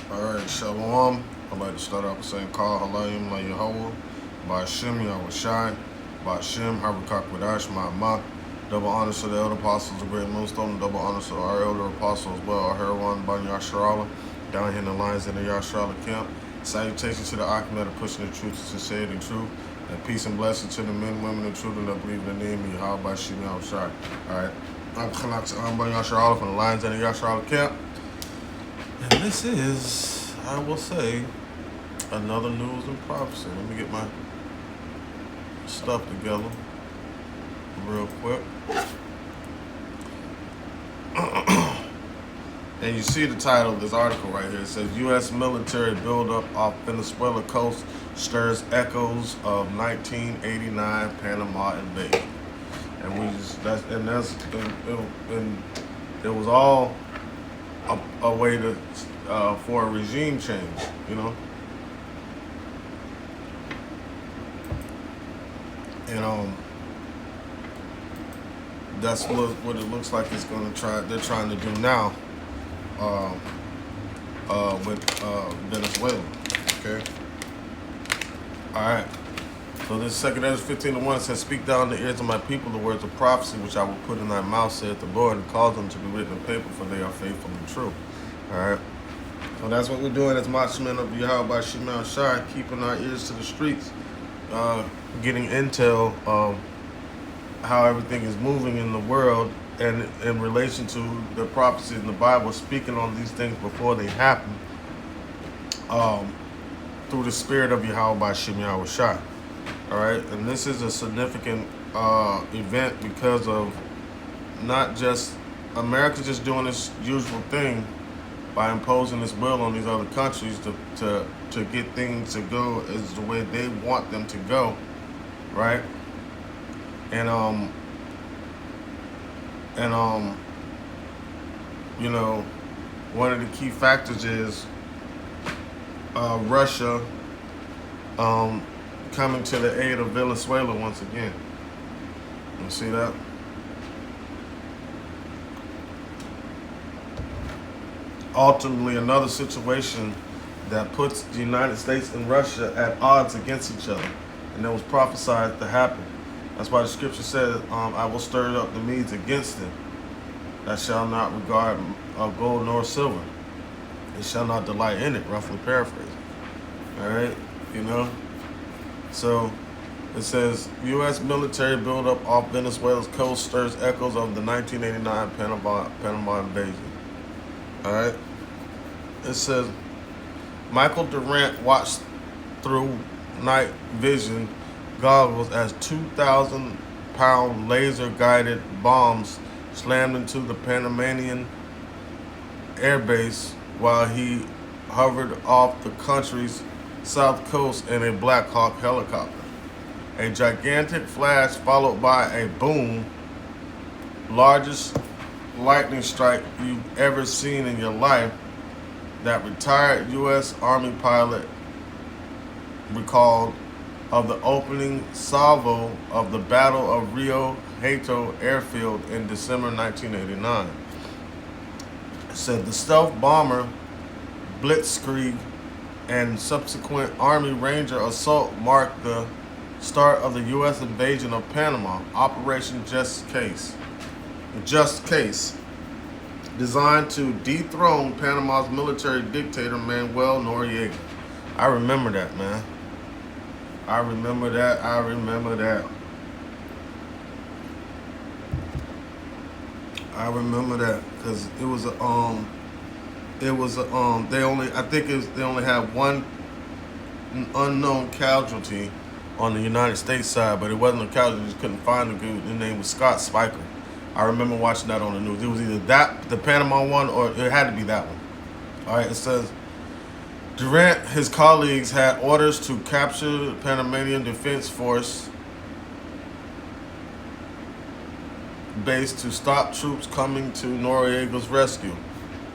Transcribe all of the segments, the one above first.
Alright, Shalom. I'd like to start off with saying Call Halayim La Yehovah, Ba'Shem Yahushai, Ba'Shem Harakak Wadash Ma'amah. Double honors to the elder apostles of Great Moonstone, double honors to our elder apostle as well, our Heroine Ban Yasharala, down here in the lines in the Yasharala camp. Salutations to the Akim that are pushing the truth to sincerity and truth. And peace and blessing to the men, women, and children that believe in the name of Yahweh Ba'Shem Yahushai. Alright, I'm Khanak Ban Yasharala from the lines in the Yasharala camp. And this is, I will say, another news and prophecy. Let me get my stuff together real quick. And you see the title of this article right here. It says, U.S. military buildup off Venezuela coast stirs echoes of 1989 Panama invasion. And it was all a way to for a regime change, you know. And that's what it looks like it's going to try. They're trying to do now with Venezuela. Okay. All right. So this 2 Ezra 15:1 says, "Speak down the ears of my people the words of prophecy, which I will put in thy mouth, saith the Lord, and cause them to be written in paper, for they are faithful and true." All right. So that's what we're doing as watchmen of Yahweh by Shemel Shai, keeping our ears to the streets, getting intel of how everything is moving in the world, and in relation to the prophecies in the Bible, speaking on these things before they happen, through the spirit of Yahweh by Shemel Shai. All right, and this is a significant event because of not just America just doing its usual thing by imposing its will on these other countries to get things to go as the way they want them to go, right? And you know, one of the key factors is Russia coming to the aid of Venezuela once again. You see that? Ultimately, another situation that puts the United States and Russia at odds against each other, and that was prophesied to happen. That's why the scripture says, "I will stir up the Medes against them, that shall not regard gold nor silver. They shall not delight in it," roughly paraphrasing. All right, you know. So it says, U.S. military buildup off Venezuela's coast stirs echoes of the 1989 Panama invasion. All right. It says, Michael Durant watched through night vision goggles as 2,000-pound laser-guided bombs slammed into the Panamanian airbase while he hovered off the country's south coast in a Black Hawk helicopter. A gigantic flash followed by a boom, largest lightning strike you've ever seen in your life, that retired U.S. Army pilot recalled of the opening salvo of the Battle of Rio Hato airfield in December 1989. It said the stealth bomber blitzkrieg and subsequent Army Ranger assault marked the start of the U.S. invasion of Panama, Operation Just Case, designed to dethrone Panama's military dictator Manuel Noriega. I remember that, man. I remember that. Because they only had one unknown casualty on the United States side, but it wasn't a casualty. You just couldn't find the dude. His name was Scott Spiker. I remember watching that on the news. It was either that, the Panama one, or it had to be that one. All right, it says, Durant, his colleagues had orders to capture the Panamanian Defense Force base to stop troops coming to Noriega's rescue.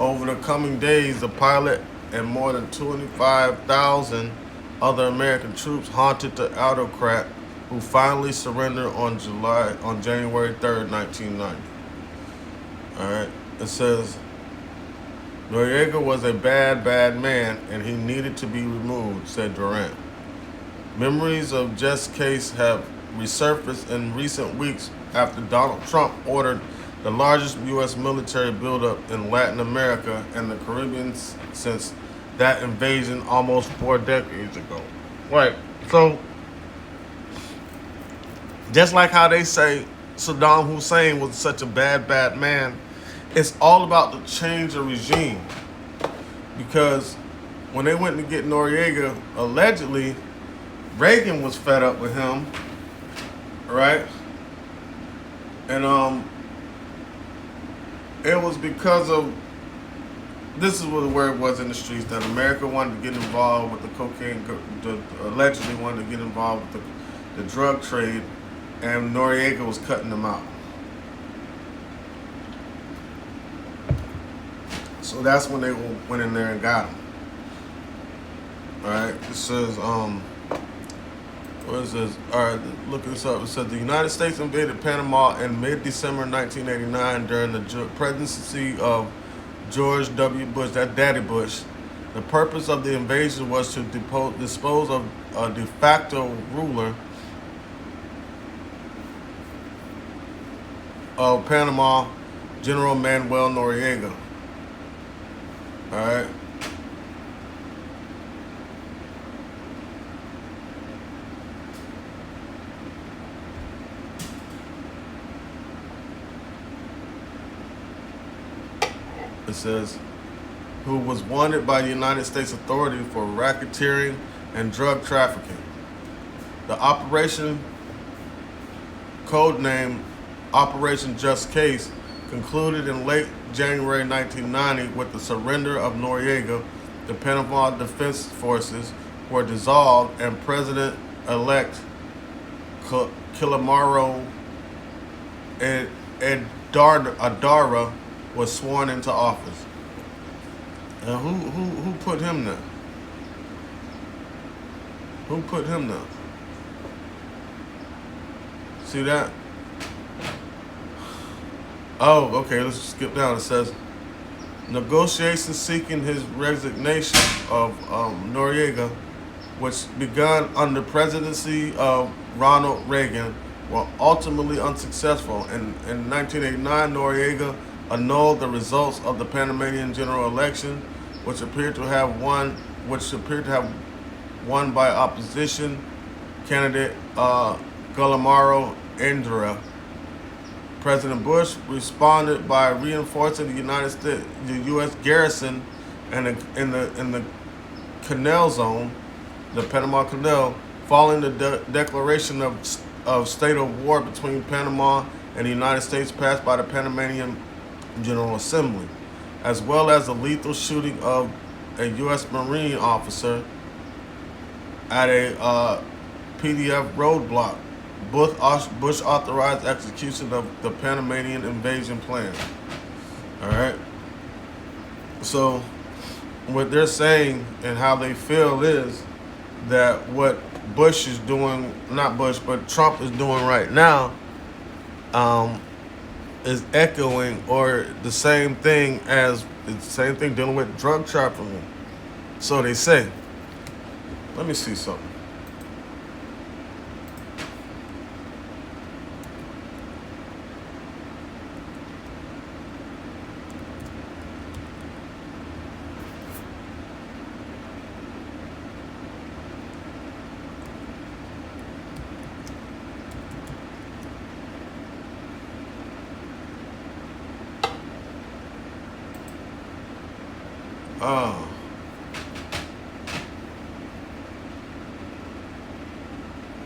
Over the coming days, the pilot and more than 25,000 other American troops haunted the autocrat, who finally surrendered on January 3rd, 1990. All right. It says, Noriega was a bad, bad man, and he needed to be removed, said Durant. Memories of Jeff's case have resurfaced in recent weeks after Donald Trump ordered the largest U.S. military buildup in Latin America and the Caribbean since that invasion almost 4 decades ago. Right. So, just like how they say Saddam Hussein was such a bad, bad man, it's all about the change of regime. Because when they went to get Noriega, allegedly, Reagan was fed up with him, right? And it was because of, this is where it was in the streets, that America wanted to get involved with the cocaine, allegedly wanted to get involved with the drug trade, and Noriega was cutting them out. So that's when they went in there and got him. All right, it says, what is this? All right, look this up. It said the United States invaded Panama in mid-December 1989 during the presidency of George W. Bush, that Daddy Bush. The purpose of the invasion was to dispose of a de facto ruler of Panama, General Manuel Noriega. All right. It says, who was wanted by the United States authorities for racketeering and drug trafficking. The operation, codenamed Operation Just Case, concluded in late January 1990 with the surrender of Noriega. The Panama Defense Forces were dissolved and President-elect Kilimaro Adara was sworn into office. And who put him there? Who put him there? See that? Oh, okay, let's skip down. It says, negotiations seeking his resignation of Noriega, which began under presidency of Ronald Reagan, were ultimately unsuccessful. In 1989, Noriega annulled the results of the Panamanian general election, which appeared to have won by opposition candidate Guillermo Andrea. President Bush responded by reinforcing the U.S. garrison in the Canal Zone, the Panama Canal, following the declaration of state of war between Panama and the United States passed by the Panamanian General Assembly, as well as the lethal shooting of a U.S. Marine officer at a PDF roadblock. Bush authorized execution of the Panamanian invasion plan. All right. So what they're saying and how they feel is that what Bush is doing, not Bush, but Trump is doing right now, is echoing or the same thing dealing with drug trafficking. So they say. Let me see something. Oh.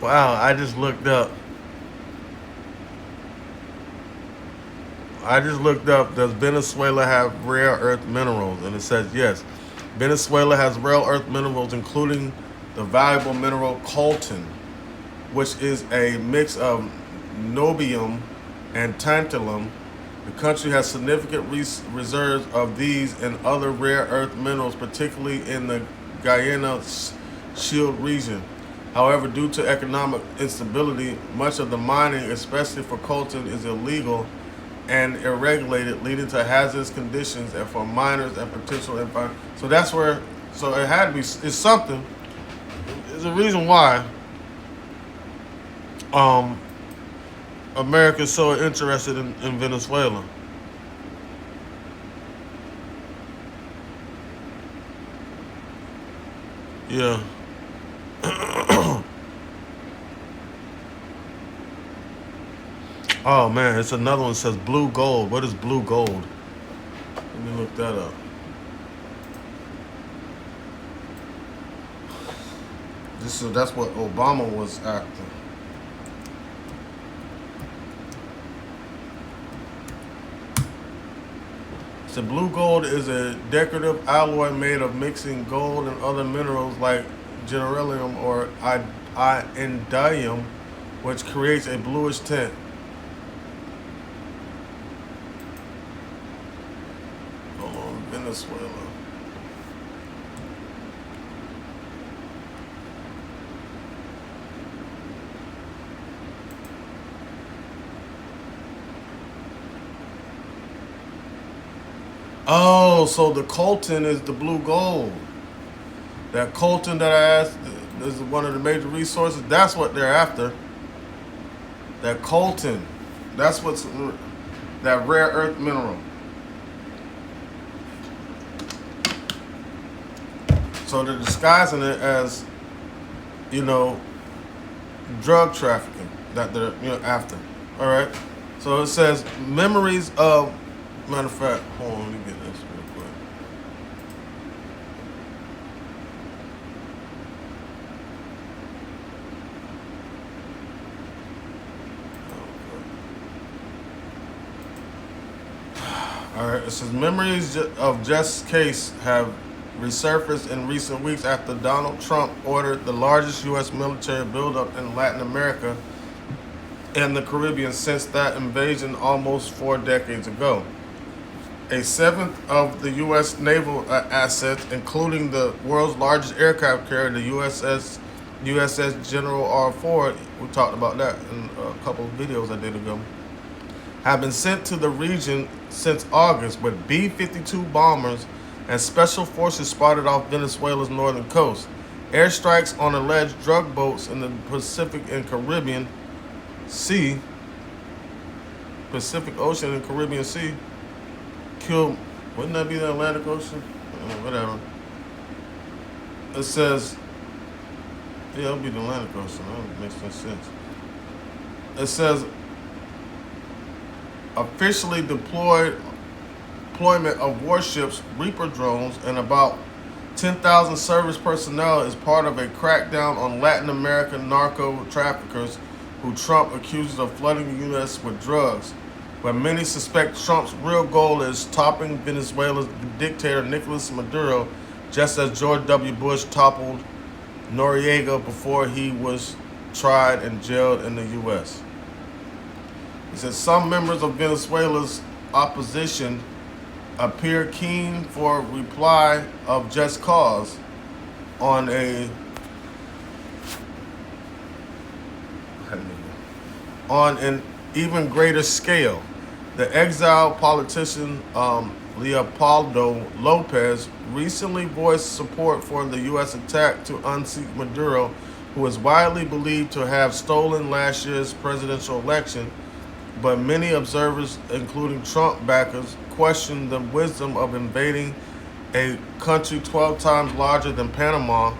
Wow, I just looked up. Does Venezuela have rare earth minerals? And it says yes. Venezuela has rare earth minerals, including the valuable mineral coltan, which is a mix of niobium and tantalum. The country has significant reserves of these and other rare earth minerals, particularly in the Guyana Shield region. However, due to economic instability, much of the mining, especially for coltan, is illegal and irregulated, leading to hazardous conditions and for minors and potential impact. So that's where. So it had to be. It's something. There's a reason why um, America's so interested in Venezuela. Yeah. Oh man, it's another one that says blue gold. What is blue gold? Let me look that up. That's what Obama was after. So blue gold is a decorative alloy made of mixing gold and other minerals like generalium or indium, which creates a bluish tint. Hold on, Venezuela. Oh, so the coltan is the blue gold. That coltan that I asked is one of the major resources. That's what they're after. That coltan. That's what's that rare earth mineral. So they're disguising it as, you know, drug trafficking that they're after. All right. So it says memories of. Matter of fact, hold on, let me get this real quick. All right, it says memories of Jeff's case have resurfaced in recent weeks after Donald Trump ordered the largest U.S. military buildup in Latin America and the Caribbean since that invasion almost 4 decades ago. A seventh of the U.S. naval assets, including the world's largest aircraft carrier, the USS General R. Ford, we talked about that in a couple of videos I did ago, have been sent to the region since August with B-52 bombers and special forces spotted off Venezuela's northern coast. Airstrikes on alleged drug boats in the Pacific and Caribbean Sea, Pacific Ocean and Caribbean Sea, killed, wouldn't that be the Atlantic Ocean? Whatever. It says, yeah, it'll be the Atlantic Ocean. That makes no sense. It says, officially deployment of warships, Reaper drones, and about 10,000 service personnel is part of a crackdown on Latin American narco traffickers who Trump accuses of flooding the U.S. with drugs. But many suspect Trump's real goal is topping Venezuela's dictator Nicolas Maduro, just as George W. Bush toppled Noriega before he was tried and jailed in the U.S. He said some members of Venezuela's opposition appear keen for reply of just cause on an even greater scale. The exiled politician Leopoldo Lopez recently voiced support for the U.S. attack to unseat Maduro, who is widely believed to have stolen last year's presidential election, but many observers, including Trump backers, question the wisdom of invading a country 12 times larger than Panama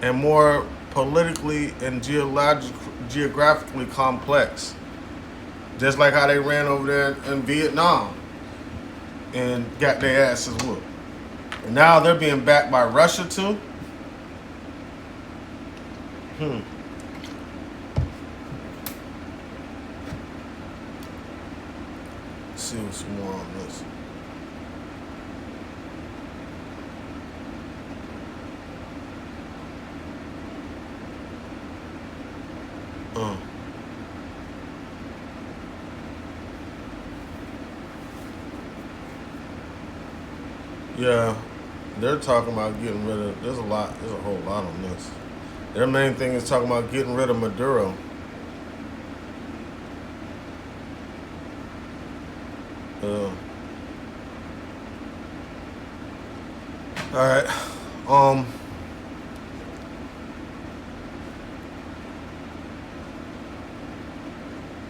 and more politically and geographically complex. Just like how they ran over there in Vietnam and got their asses whooped. And now they're being backed by Russia too. Let's see what's more on this. Yeah, they're talking about getting rid of. There's a whole lot on this. Their main thing is talking about getting rid of Maduro. Uh, all right. Um,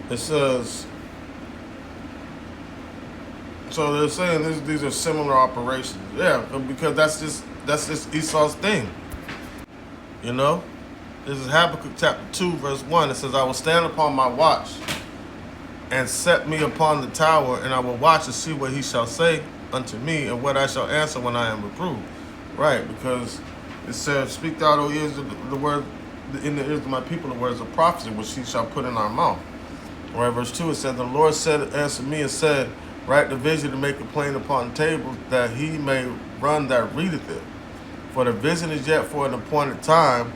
it says so they're saying these are similar operations. Yeah, because that's just Esau's thing. You know, this is Habakkuk chapter 2 verse 1. It says, "I will stand upon my watch and set me upon the tower, and I will watch and see what he shall say unto me, and what I shall answer when I am reproved." Right, because it says, "Speak thou, O ears, the word in the ears of my people, the words of prophecy, which he shall put in our mouth." Right, verse 2, it says, "The Lord said, answered me and said, write the vision and make it plain upon tables, that he may run that readeth it. For the vision is yet for an appointed time,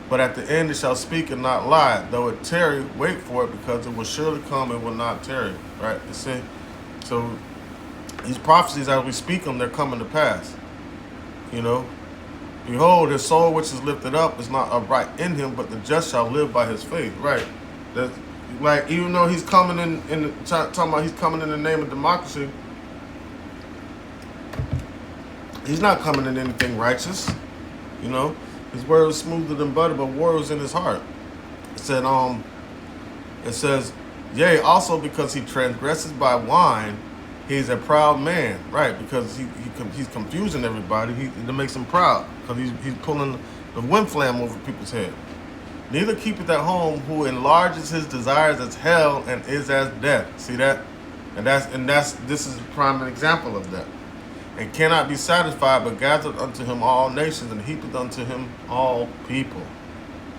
but at the end it shall speak and not lie. Though it tarry, wait for it, because it will surely come and will not tarry." Right? You see? So these prophecies, as we speak them, they're coming to pass. You know? "Behold, his soul which is lifted up is not upright in him, but the just shall live by his faith." Right? That's like, even though he's coming in the, talking about he's coming in the name of democracy, he's not coming in anything righteous. You know? His word was smoother than butter, but war was in his heart. It said, it says, "Yea, also because he transgresses by wine, he's a proud man." Right, because he's confusing everybody. It makes him proud, because he's pulling the wind flam over people's head. "Neither keepeth at home, who enlarges his desires as hell, and is as death." See that? And that's this is a prime example of that. "And cannot be satisfied, but gathered unto him all nations, and heapeth unto him all people."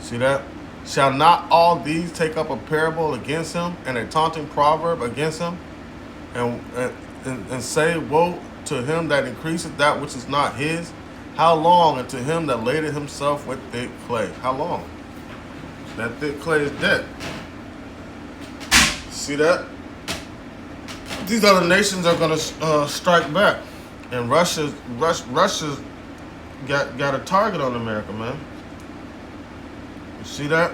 See that? "Shall not all these take up a parable against him, and a taunting proverb against him, and and say, woe to him that increaseth that which is not his? How long? And to him that ladeth himself with thick clay." How long? That thick clay is dead. See that? These other nations are gonna strike back, and Russia's got a target on America, man. You see that?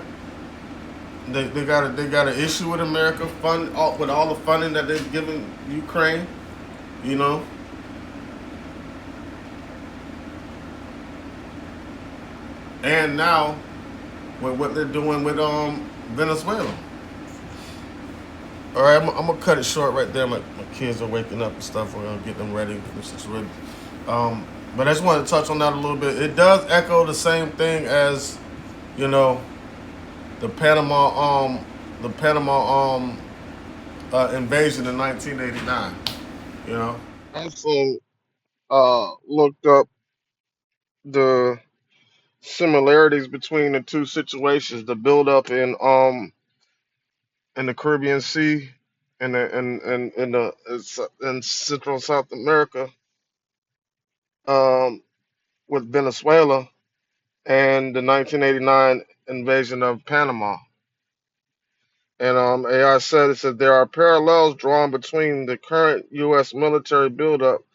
They got an issue with America with all the funding that they've given Ukraine. You know, and now with what they're doing with Venezuela. All right, I'm gonna cut it short right there. My kids are waking up and stuff. We're gonna get them ready. Um, but I just wanted to touch on that a little bit. It does echo the same thing as, you know, the Panama invasion in 1989. You know. Also, looked up the similarities between the two situations: the buildup in the Caribbean Sea and in Central and South America, um, with Venezuela, and the 1989 invasion of Panama. And AI said, it said there are parallels drawn between the current U.S. military buildup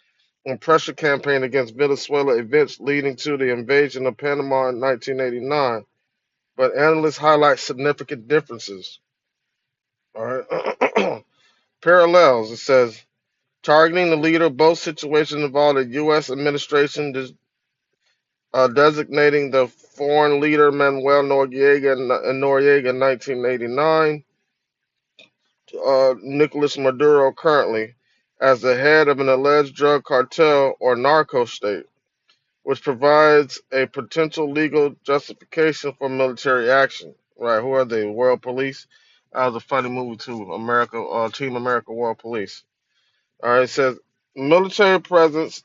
and pressure campaign against Venezuela events leading to the invasion of Panama in 1989, but analysts highlight significant differences. All right. Parallels, it says, targeting the leader of both situations involved a U.S. administration designating the foreign leader Manuel Noriega in 1989, Nicolas Maduro currently, as the head of an alleged drug cartel or narco state, which provides a potential legal justification for military action. Right? Who are they? World Police. That was a funny movie too. Team America, World Police. All right. It says military presence.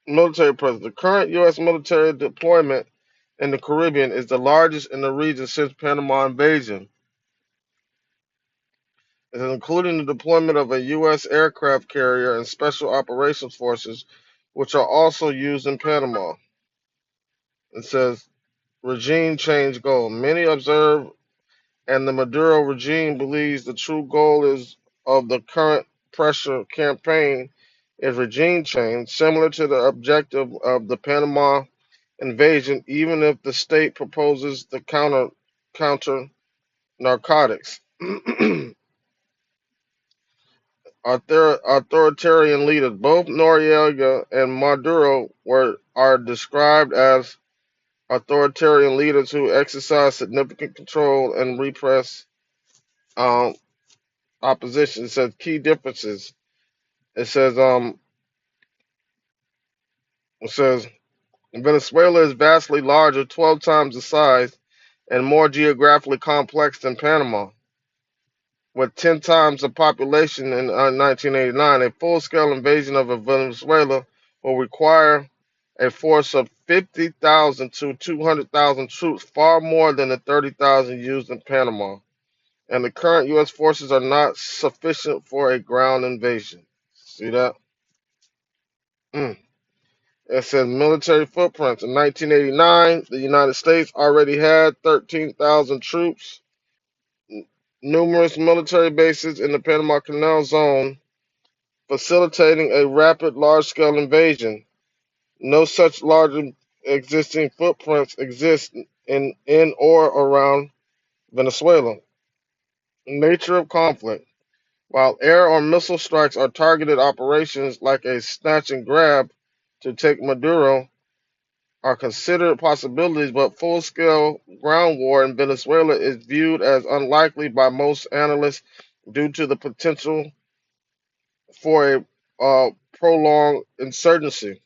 Military presence. The current U.S. military deployment in the Caribbean is the largest in the region since Panama invasion. It is including the deployment of a U.S. aircraft carrier and special operations forces, which are also used in Panama. It says regime change goal. Many observe, and the Maduro regime believes the true goal is of the current pressure campaign is regime change, similar to the objective of the Panama invasion, even if the state proposes the counter narcotics. authoritarian leaders. Both Noriega and Maduro are described as authoritarian leaders who exercise significant control and repress um, opposition. It says key differences. It says um it says Venezuela is vastly larger, 12 times the size, and more geographically complex than Panama. With 10 times the population in 1989, a full-scale invasion of Venezuela will require a force of 50,000 to 200,000 troops, far more than the 30,000 used in Panama. And the current U.S. forces are not sufficient for a ground invasion. See that? Mm. It says military footprints. In 1989, the United States already had 13,000 troops, numerous military bases in the Panama Canal Zone, facilitating a rapid, large-scale invasion. No such large existing footprints exist in or around Venezuela. Nature of conflict. While air or missile strikes are targeted operations like a snatch and grab to take Maduro, are considered possibilities, but full-scale ground war in Venezuela is viewed as unlikely by most analysts due to the potential for a prolonged insurgency.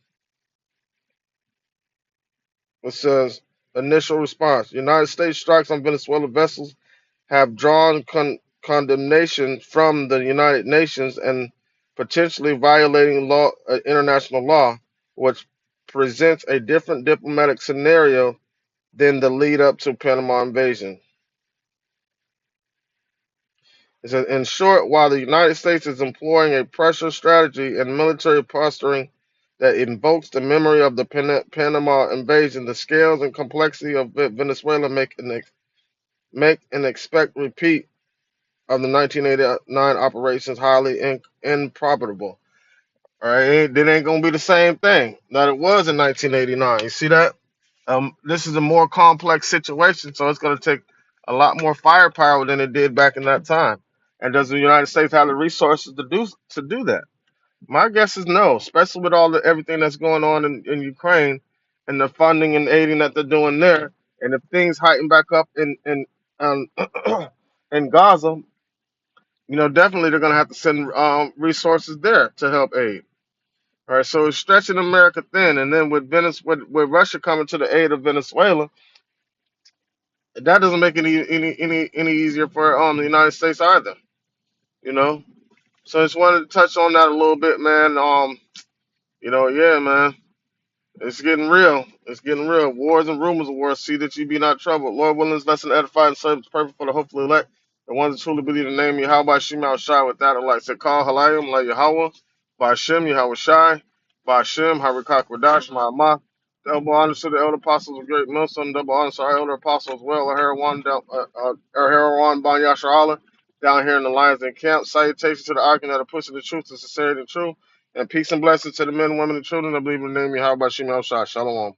It says initial response: United States strikes on Venezuelan vessels have drawn condemnation from the United Nations and potentially violating international law, which presents a different diplomatic scenario than the lead up to Panama invasion. It says, in short, while the United States is employing a pressure strategy and military posturing that invokes the memory of the Panama invasion, the scales and complexity of Venezuela make an expect repeat of the 1989 operations highly improbable. All right, it ain't gonna be the same thing that it was in 1989. You see that? This is a more complex situation, so it's gonna take a lot more firepower than it did back in that time. And does the United States have the resources to do that? My guess is no, especially with all the everything that's going on in Ukraine and the funding and aiding that they're doing there. And if things heighten back up in um, in Gaza, definitely they're gonna have to send resources there to help aid. All right, so it's stretching America thin, and then with Russia coming to the aid of Venezuela, that doesn't make it any easier for the United States either. You know, so I just wanted to touch on that a little bit, man. Yeah, man. It's getting real. It's getting real. Wars and rumors of wars. See that you be not troubled. Lord willing, this lesson edify and serve is perfect for the hopefully elect. The ones that truly believe the name Yahweh by Shema Shai with that, like say, call Halayim, like Yahweh, by Shem, Yahweh Shai, by Shem, Harikak Radash, Ma'amah. Double honor to the elder apostles of Great Millstone, double honor to our elder apostles as well, Herawan Ban Yashar Allah, down here in the Lions and Camp. Salutations to the Arkin that are pushing the truth, the sincerity, and truth. And peace and blessings to the men, women, and children that believe in the name of Yahweh Shem Shai. Shalom.